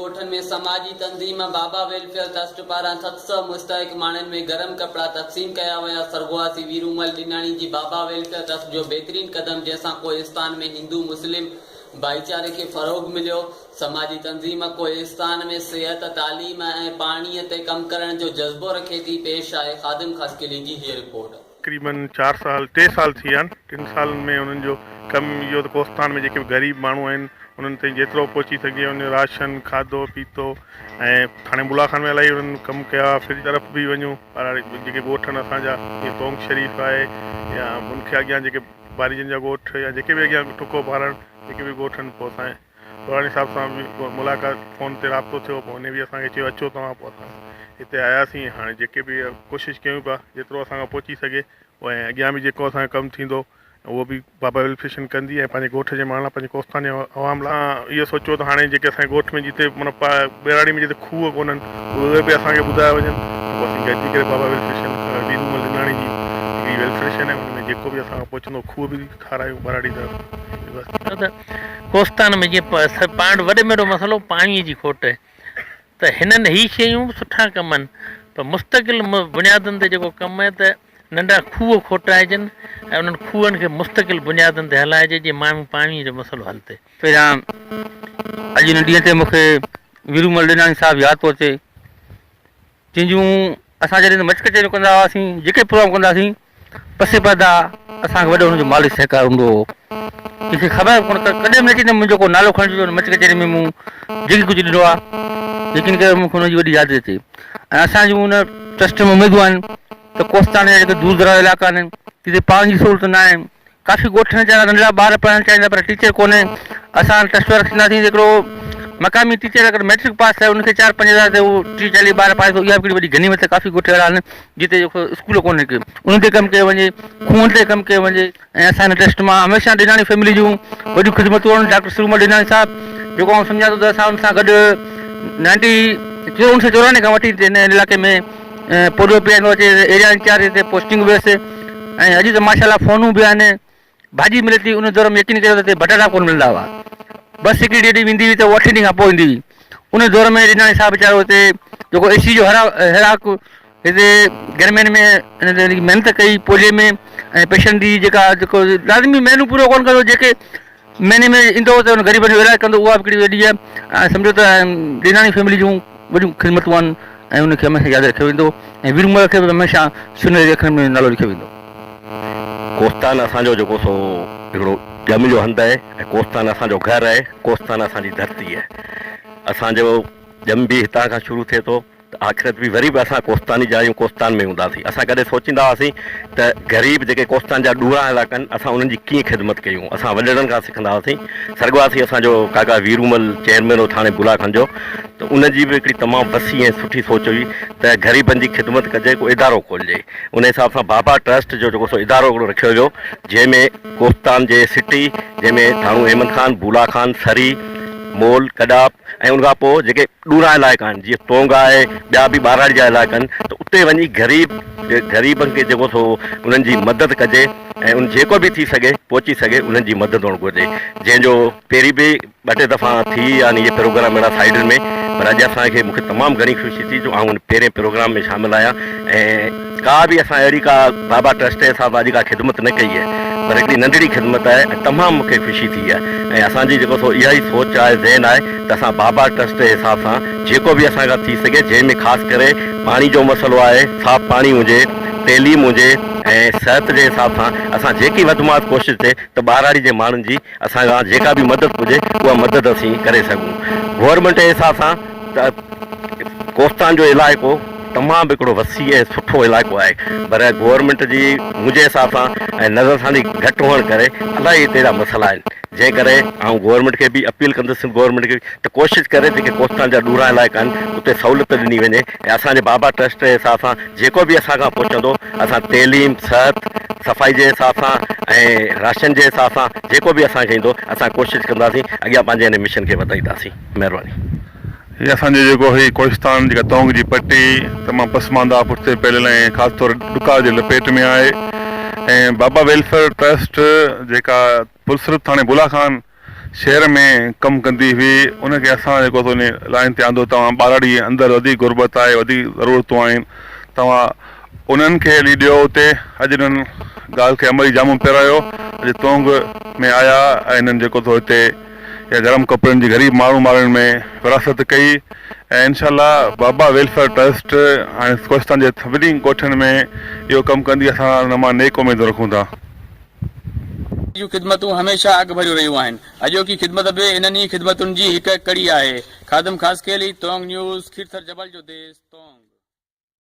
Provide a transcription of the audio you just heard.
ॻोठनि में समाजी तंज़ीम बाबा वेलफेयर ट्रस्ट पारां 700 मुस्तहिक माण्हुनि में गरम कपिड़ा तक़सीम कया विया। सरगोआसी वीरूमल ॾिनाणी जी बाबा वेलफेयर ट्रस्ट जो बहितरीन कदम, जंहिंसां कोहिस्तान में हिंदू मुस्लिम भाईचारे खे फ़रोग़ मिलियो। समाजी तंज़ीम कोहिस्तान में सिहत, तालीम ऐं पाणीअ ते कमु करण जो जज़्बो रखे थी। पेश आहे ख़ादिम ख़ासकिली जी हीअ रिपोर्ट। तक़रीबन 3 साल थी विया आहिनि। 3 सालनि में उन्हनि जो कमु इहो त कोहिस्तान में जेके ग़रीब माण्हू आहिनि उन्हनि ताईं जेतिरो पहुची सघे उन राशन, खाधो पीतो ऐं थाणे बुलाखान में इलाही उन्हनि कमु कया। फिर तरफ़ बि वञूं पर जेके ॻोठनि असांजा जीअं तोंग शरीफ़ आहे या उनखे अॻियां जेके बारिजनि जा ॻोठ या जेके बि अॻियां टुको भारण जेके बि ॻोठनि पोइ असां पुराणे साहिब सां बि मुलाक़ात फ़ोन ते राब्तो थियो। पोइ हुन बि असांखे चयो अचो तव्हां। पोइ असां हिते आयासीं। हाणे जेके बि कोशिशि कयूं पिया जेतिरो असांखां पहुची सघे ऐं अॻियां बि जेको असांजो कमु थींदो उहो बि बाबा वेलफेयर कंदी ऐं पंहिंजे ॻोठ जे माण्हू पंहिंजे कोहिस्तानी अवाम लाइ इहो सोचियो त हाणे जेके असांजे ॻोठ में जिते माना बेराड़ी में जिते खूह कोन्हनि उहे बि असांखे ॿुधाए वञनि। पोइ असीं गॾिजी करे बाबा वेलफेयर वीरूमल ॾिनाणी जी हिकिड़ी वेलफेयर आहे, हुन में जेको बि असांखां पहुचंदो खूह बि खारायूं बेराड़ी तरफ़। कोहिस्तान में जीअं पाण वॾे में वॾो मसइलो पाणीअ जी खोट आहे, त हिननि ही शयूं सुठा कम आहिनि, पर मुस्तक़िल बुनियादुनि ते जेको कमु आहे त नंढा खूह खोटाइजनि ऐं उन्हनि खूहनि खे मुस्तक़िल बुनियादुनि ते हलाइजे जीअं माण्हू पाणीअ जो मसइलो हल थिए। पहिरियां अॼु हिन ॾींहं ते मूंखे वीरूमल ॾिनाणी साहिबु यादि थो अचे, जंहिंजूं असां जॾहिं मच कचहरियूं कंदा हुआसीं, जेके प्रोग्राम कंदा हुआसीं पसे पदा असांखे वॾो हुनजो माली सहकार हूंदो हो। कंहिंखे ख़बर कोन कॾहिं बि न अचे मुंहिंजो को नालो खणिजो मच कचहरी में मूं जेकी कुझु ॾिनो आहे, लेकिन करे मूंखे हुनजी वॾी यादि अचे। ऐं असांजूं हुन ट्रस्ट में उमेदूं आहिनि त कोहिस्तान जा जेके दूर दराज इलाइक़ा आहिनि जिते पाणी जी सहूलियत न आहे, काफ़ी ॻोठनि जा नंढड़ा ॿार पढ़णु चाहींदा पर टीचर कोन्हे। असां ट्रस्ट वारा रखंदासीं हिकिड़ो मक़ामी टीचर अगरि मैट्रिक पास थिए उनखे 4-5 हज़ार ते उहो 30-40 ॿार पाए थो। इहा बि वॾी गनीमत आहे। काफ़ी ॻोठ अहिड़ा आहिनि जिते जेको स्कूल कोन्हे के उन ते कमु कयो वञे, खूहनि ते कमु कयो वञे। ऐं असां हिन ट्रस्ट मां हमेशह ॾिनाणी फैमिली जूं वॾियूं ख़िदमतूं आहिनि। डॉक्टर सूरमल ॾिनाणी साहिबु जेको आउं सम्झां थो त असां हुन सां गॾु 1994 खां वठी हिन इलाइक़े में पोलियो पीआईंदो अचे, एरिया इंचार्ज हिते पोस्टिंग हुयसि। ऐं अॼु त माशाल्लाह फ़ोनूं बि आहिनि, भाॼी मिले थी। उन दौर में यकीन कयो त हिते बटाटा कोन मिलंदा हुआ, बस हिकिड़ी ॾेढी वेंदी हुई त उहा 8 ॾींहं खां पोइ ईंदी हुई। उन दौर में ॾिनाणी साहिबु वीचारो हिते जेको AC जो हिराक हिते गर्मियुनि में हिन महिनत कई पोलियो में, ऐं पेशेंट जी जेको लाज़मी मेनू पूरो कोन कंदो, जेके महीने में ईंदो त हुन ग़रीबनि जो इलाजु कंदो, उहा बि हिकिड़ी वॾी आहे। सम्झो त ॾिनाणी फैमिली जूं वॾियूं ख़िदमतूं आहिनि ऐं उनखे हमेशह यादि रखियो वेंदो ऐं वीरूमल खे बि हमेशह सुनहरे अखरनि में नालो लिखियो वेंदो। कोहिस्तान असांजो जेको सो हिकिड़ो ॼम जो हंधु आहे ऐं कोहिस्तान असांजो घरु आहे, कोहिस्तान असांजी धरती आहे। असांजो ॼम बि हितां खां शुरू थिए थो त आख़िरत बि वरी बि असां कोहिस्तानी जा आहियूं, कोहिस्तान में हूंदासीं। असां कॾहिं सोचींदा हुआसीं त ग़रीब जेके कोहिस्तान जा ॾूरा इलाइक़ा आहिनि असां उन्हनि जी कीअं ख़िदमत कयूं। असां वॾड़नि खां सिखंदा हुआसीं। सरगवासी असांजो काका वीरूमल चेयरमैन हो थाणे बुलाखन जो, त उनजी बि हिकिड़ी तमामु वसी ऐं सुठी सोच हुई त ग़रीबनि जी ख़िदमत कजे, को इदारो खोलिजे। उन हिसाब सां बाबा ट्रस्ट जो जेको सो इदारो हिकिड़ो रखियो वियो, जंहिंमें कोहिस्तान जे सिटी, जंहिंमें थाणो अहमद खान, बुलाखान, सरी, मोल, कडाप ऐं उनखां पोइ जेके ॾूरा इलाइक़ा आहिनि जीअं तोंग आहे, ॿिया बि ॿाराड़ी जा इलाइक़ा आहिनि, त उते वञी ग़रीबनि खे जेको सो उन्हनि जी मदद कजे ऐं उन जेको बि थी सघे पहुची सघे उन्हनि जी मदद हुअणु घुरिजे। जंहिंजो पहिरीं बि 2-टे दफ़ा थी यानी इहे प्रोग्राम अहिड़ा साइडनि में, पर अॼु असांखे मूंखे तमामु घणी ख़ुशी थी जो आउं पहिरें प्रोग्राम में शामिलु आहियां। ऐं का बि असां अहिड़ी का बाबा ट्रस्ट जे हिसाब अॼु का ख़िदमत न कई आहे, पर हिकिड़ी नंढड़ी ख़िदमत आहे ऐं तमामु मूंखे ख़ुशी थी आहे। ऐं असांजी जेको सो इहा ई सोच आहे, ज़हन आहे त असां बाबा ट्रस्ट जे हिसाब सां जेको बि असांखां थी सघे, जंहिंमें ख़ासि करे पाणी जो मसइलो आहे, साफ़ु पाणी हुजे, तइलीम हुजे ऐं सिहत जे हिसाब सां असां जेकी वधि में वधि कोशिशि थिए त ॿाराड़ी जे माण्हुनि जी असांखां जेका बि मदद हुजे उहा मदद असीं करे सघूं। गवर्नमेंट जे हिसाब सां त कोहिस्तान जो इलाइक़ो तमामु हिकिड़ो वसी ऐं सुठो इलाइक़ो आहे, पर गवर्नमेंट जी मुंहिंजे हिसाब सां ऐं नज़र सां घटि हुअण करे इलाही हिते जा मसइला आहिनि। जंहिं करे आउं गवर्नमेंट खे बि अपील कंदुसि, गवर्नमेंट खे त कोशिशि करे जेके कोहिस्तान जा ॾूरा इलाइक़ा आहिनि उते सहूलियत ॾिनी वञे ऐं असांजे बाबा ट्रस्ट जे हिसाब सां जेको बि असांखां पहुचंदो असां तइलीम, सिहत, सफ़ाई जे हिसाब सां ऐं राशन जे हिसाब सां जेको बि असांखे ईंदो असां कोशिशि कंदासीं, अॻियां पंहिंजे हिन मिशन खे वधाईंदासीं। महिरबानी। हीअ असांजो जेको ही कोहिस्तान जेका तोंग जी पट्टी तमामु पसमानदा पुठिते फैलियल ऐं ख़ासि तौर ॾुकार जे लपेट में आहे। ऐं बाबा वेलफेयर ट्रस्ट जेका पुलसरत थाणे बुलाखान शहर में कमु कंदी हुई उनखे असां जेको उन लाइन ते आंदो तव्हां ॿारड़ी अंदरि वधीक गुरबत आहे वधीक ज़रूरतूं आहिनि तव्हां उन्हनि खे हली ॾियो उते अॼु इन्हनि ॻाल्हि खे अमल जामु पिरायो अॼु तोंग में आया ऐं इन्हनि जेको थो हिते या गरम कपिड़नि जी ग़रीब माण्हुनि में विरासत कई ऐं इनशाला बाबा वेलफेयर ट्रस्ट हाणे कोस्तान जे सभिनी ॻोठनि में इहो कमु कंदी असां हुन मां नेक उमेद रखूं था। जूं ख़िदमतूं हमेशह अॻु भरियूं रहियूं आहिनि। अॼोकी ख़िदमत बि इन्हनि ई ख़िदमतुनि जी हिकु कड़ी आहे। खादम ख़ासि कयली तोंग न्यूज़ खीरथर जबल जो देश तोंग।